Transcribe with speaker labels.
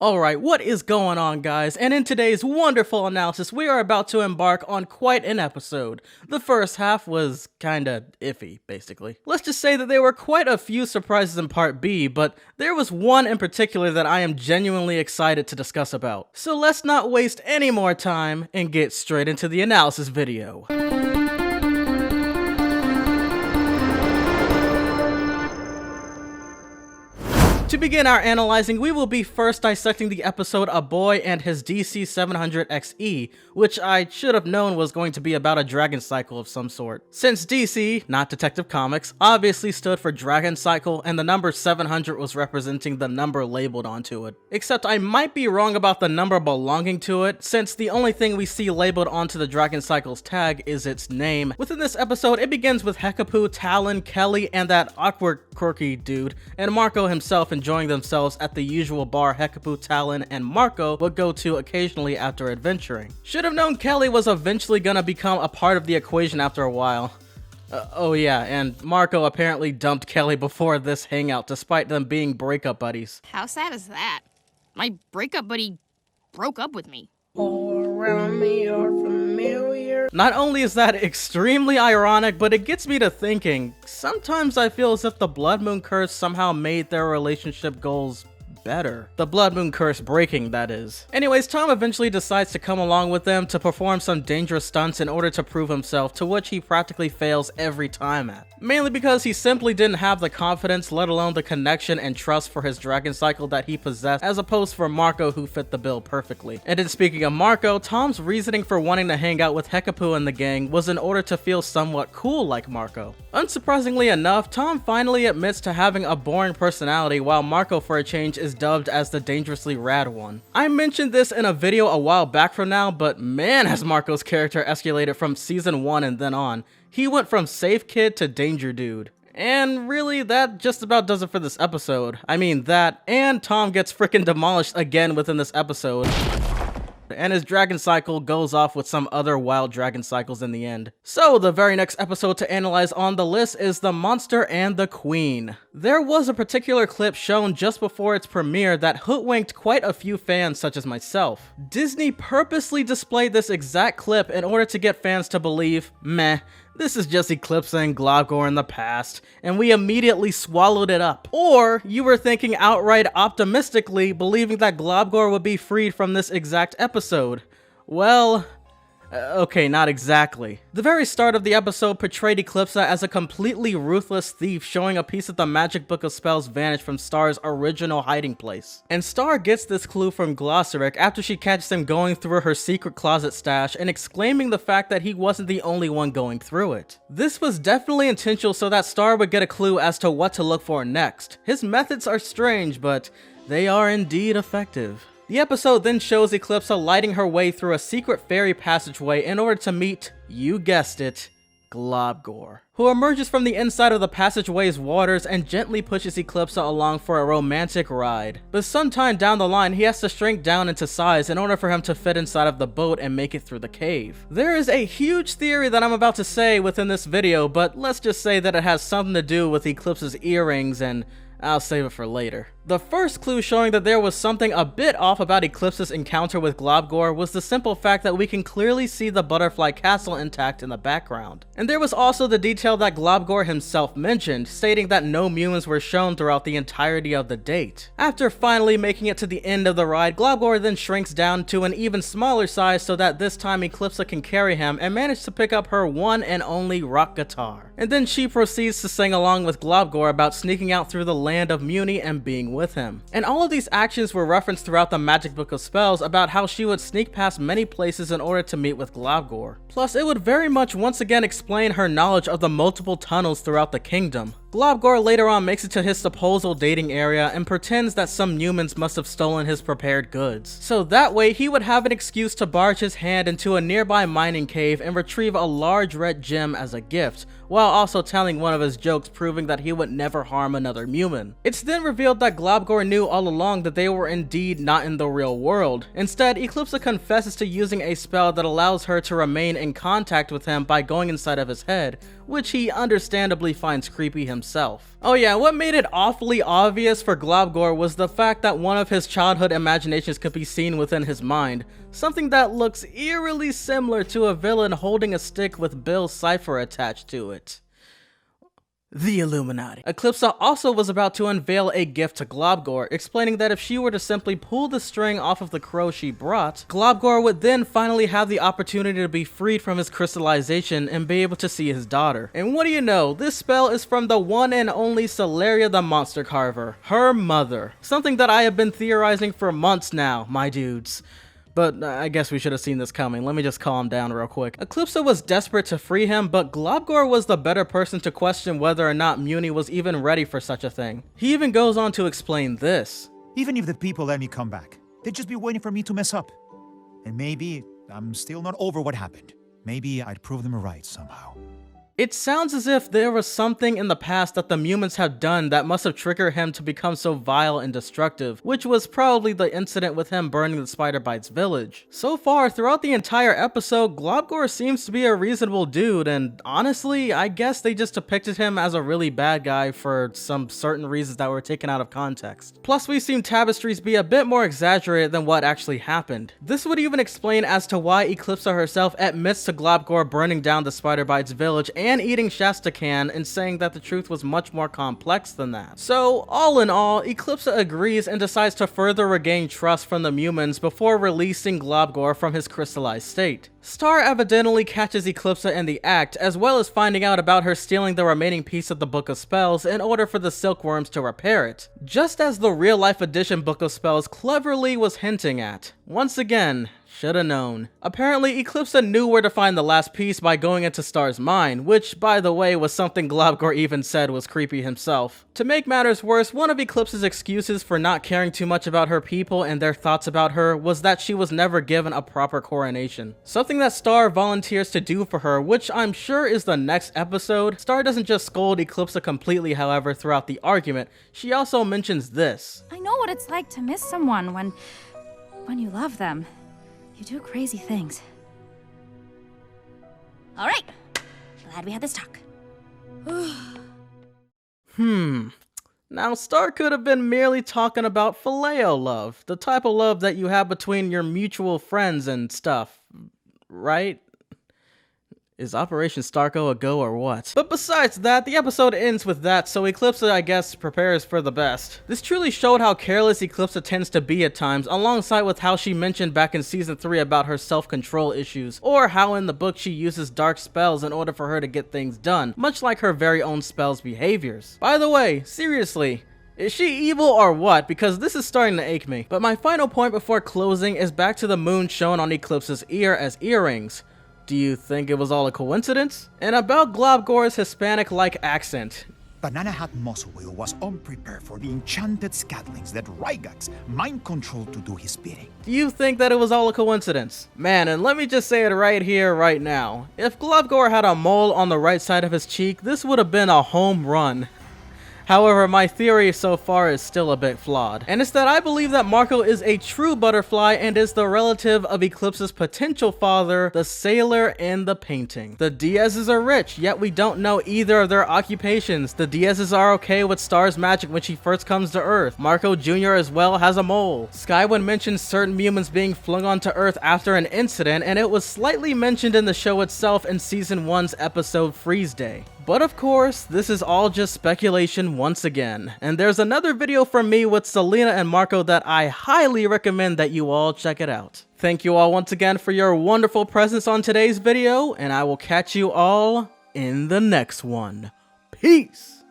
Speaker 1: Alright, what is going on, guys? And in today's wonderful analysis, we are about to embark on quite an episode. The first half was kinda iffy, basically. Let's just say that there were quite a few surprises in part B, but there was one in particular that I am genuinely excited to discuss about. So let's not waste any more time and get straight into the analysis video. To begin our analyzing, we will be first dissecting the episode A Boy and His DC-700XE, which I should have known was going to be about a dragon cycle of some sort. Since DC, not Detective Comics, obviously stood for Dragon Cycle, and the number 700 was representing the number labeled onto it. Except I might be wrong about the number belonging to it, since the only thing we see labeled onto the Dragon Cycle's tag is its name. Within this episode, it begins with Hekapu, Talon, Kelly, and that awkward, quirky dude, and Marco himself enjoying themselves at the usual bar Hekapu, Talon, and Marco would go to occasionally after adventuring. Should have known Kelly was eventually gonna become a part of the equation after a while. Oh yeah, and Marco apparently dumped Kelly before this hangout despite them being breakup buddies.
Speaker 2: How sad is that? My breakup buddy broke up with me.
Speaker 3: All around me are familiar.
Speaker 1: Not only is that extremely ironic, but it gets me to thinking, sometimes I feel as if the Blood Moon Curse somehow made their relationship goals better. The Blood Moon Curse breaking, that is. Anyways, Tom eventually decides to come along with them to perform some dangerous stunts in order to prove himself, to which he practically fails every time at. Mainly because he simply didn't have the confidence, let alone the connection and trust for his dragon cycle that he possessed, as opposed for Marco, who fit the bill perfectly. And then speaking of Marco, Tom's reasoning for wanting to hang out with Hekapu and the gang was in order to feel somewhat cool like Marco. Unsurprisingly enough, Tom finally admits to having a boring personality, while Marco for a change is dubbed as the dangerously rad one. I mentioned this in a video a while back from now, but man has Marco's character escalated from season 1 and then on. He went from safe kid to danger dude. And really, that just about does it for this episode. I mean that, and Tom gets frickin' demolished again within this episode. And his dragon cycle goes off with some other wild dragon cycles in the end. So the very next episode to analyze on the list is The Monster and the Queen. There was a particular clip shown just before its premiere that hoodwinked quite a few fans such as myself. Disney purposely displayed this exact clip in order to get fans to believe, meh, this is just Eclipse and Globgor in the past, and we immediately swallowed it up. Or you were thinking outright optimistically, believing that Globgor would be freed from this exact episode. Well, okay, not exactly. The very start of the episode portrayed Eclipse as a completely ruthless thief, showing a piece of the magic book of spells vanished from Star's original hiding place. And Star gets this clue from Glossaric after she catches him going through her secret closet stash and exclaiming the fact that he wasn't the only one going through it. This was definitely intentional so that Star would get a clue as to what to look for next. His methods are strange, but they are indeed effective. The episode then shows Eclipse lighting her way through a secret fairy passageway in order to meet, you guessed it, Globgor, who emerges from the inside of the passageway's waters and gently pushes Eclipse along for a romantic ride. But sometime down the line, he has to shrink down into size in order for him to fit inside of the boat and make it through the cave. There is a huge theory that I'm about to say within this video, but let's just say that it has something to do with Eclipse's earrings, and I'll save it for later. The first clue showing that there was something a bit off about Eclipse's encounter with Globgor was the simple fact that we can clearly see the butterfly castle intact in the background. And there was also the detail that Globgor himself mentioned, stating that no humans were shown throughout the entirety of the date. After finally making it to the end of the ride, Globgor then shrinks down to an even smaller size so that this time Eclipse can carry him and manage to pick up her one and only rock guitar. And then she proceeds to sing along with Globgor about sneaking out through the land of Muni and being with him. And all of these actions were referenced throughout the Magic Book of Spells about how she would sneak past many places in order to meet with Globgor. Plus, it would very much once again explain her knowledge of the multiple tunnels throughout the kingdom. Globgor later on makes it to his supposed dating area and pretends that some humans must have stolen his prepared goods. So that way he would have an excuse to barge his hand into a nearby mining cave and retrieve a large red gem as a gift, while also telling one of his jokes proving that he would never harm another human. It's then revealed that Globgor knew all along that they were indeed not in the real world. Instead, Eclipse confesses to using a spell that allows her to remain in contact with him by going inside of his head, which he understandably finds creepy himself. Oh yeah, what made it awfully obvious for Globgor was the fact that one of his childhood imaginations could be seen within his mind, something that looks eerily similar to a villain holding a stick with Bill's cipher attached to it. The Illuminati. Eclipse also was about to unveil a gift to Globgor, explaining that if she were to simply pull the string off of the crow she brought, Globgor would then finally have the opportunity to be freed from his crystallization and be able to see his daughter. And what do you know, this spell is from the one and only Celeria the Monster Carver, her mother. Something that I have been theorizing for months now, my dudes. But I guess we should have seen this coming. Let me just calm down real quick. Eclipse was desperate to free him, but Globgor was the better person to question whether or not Muni was even ready for such a thing. He even goes on to explain this.
Speaker 4: Even if the people let me come back, they'd just be waiting for me to mess up. And maybe I'm still not over what happened. Maybe I'd prove them right somehow.
Speaker 1: It sounds as if there was something in the past that the Mumans have done that must have triggered him to become so vile and destructive, which was probably the incident with him burning the Spider Bites village. So far, throughout the entire episode, Globgor seems to be a reasonable dude, and honestly, I guess they just depicted him as a really bad guy for some certain reasons that were taken out of context. Plus, we've seen Tapestries be a bit more exaggerated than what actually happened. This would even explain as to why Eclipse herself admits to Globgor burning down the Spider Bites village and eating Shastacan and saying that the truth was much more complex than that. So, all in all, Eclipse agrees and decides to further regain trust from the Mumans before releasing Globgor from his crystallized state. Star evidently catches Eclipse in the act, as well as finding out about her stealing the remaining piece of the Book of Spells in order for the Silkworms to repair it, just as the real-life edition Book of Spells cleverly was hinting at. Once again, shoulda known. Apparently, Eclipse knew where to find the last piece by going into Star's mind, which, by the way, was something Globgor even said was creepy himself. To make matters worse, one of Eclipse's excuses for not caring too much about her people and their thoughts about her was that she was never given a proper coronation. Something that Star volunteers to do for her, which I'm sure is the next episode. Star doesn't just scold Eclipse completely, however, throughout the argument. She also mentions this.
Speaker 5: I know what it's like to miss someone when you love them. You do crazy things. All right. Glad we had this talk.
Speaker 1: Now, Star could have been merely talking about phileo love, the type of love that you have between your mutual friends and stuff, right? Is Operation Starco a go or what? But besides that, the episode ends with that, so Eclipse, I guess, prepares for the best. This truly showed how careless Eclipse tends to be at times, alongside with how she mentioned back in Season 3 about her self-control issues, or how in the book she uses dark spells in order for her to get things done, much like her very own spells' behaviors. By the way, seriously, is she evil or what? Because this is starting to ache me. But my final point before closing is back to the moon shown on Eclipse's ear as earrings. Do you think it was all a coincidence? And about Globgor's Hispanic-like accent.
Speaker 4: Banana Hat Musclewheel was unprepared for the enchanted scatlings that Rygax mind-controlled to do his bidding.
Speaker 1: Do you think that it was all a coincidence? Man, and let me just say it right here, right now. If Globgor had a mole on the right side of his cheek, this would have been a home run. However, my theory so far is still a bit flawed, and it's that I believe that Marco is a true butterfly and is the relative of Eclipse's potential father, the sailor in the painting. The Diazes are rich, yet we don't know either of their occupations. The Diazes are okay with Star's magic when she first comes to Earth. Marco Jr. as well has a mole. Skywin mentions certain humans being flung onto Earth after an incident, and it was slightly mentioned in the show itself in Season 1's episode Freeze Day. But of course, this is all just speculation once again. And there's another video from me with Selena and Marco that I highly recommend that you all check it out. Thank you all once again for your wonderful presence on today's video, and I will catch you all in the next one. Peace!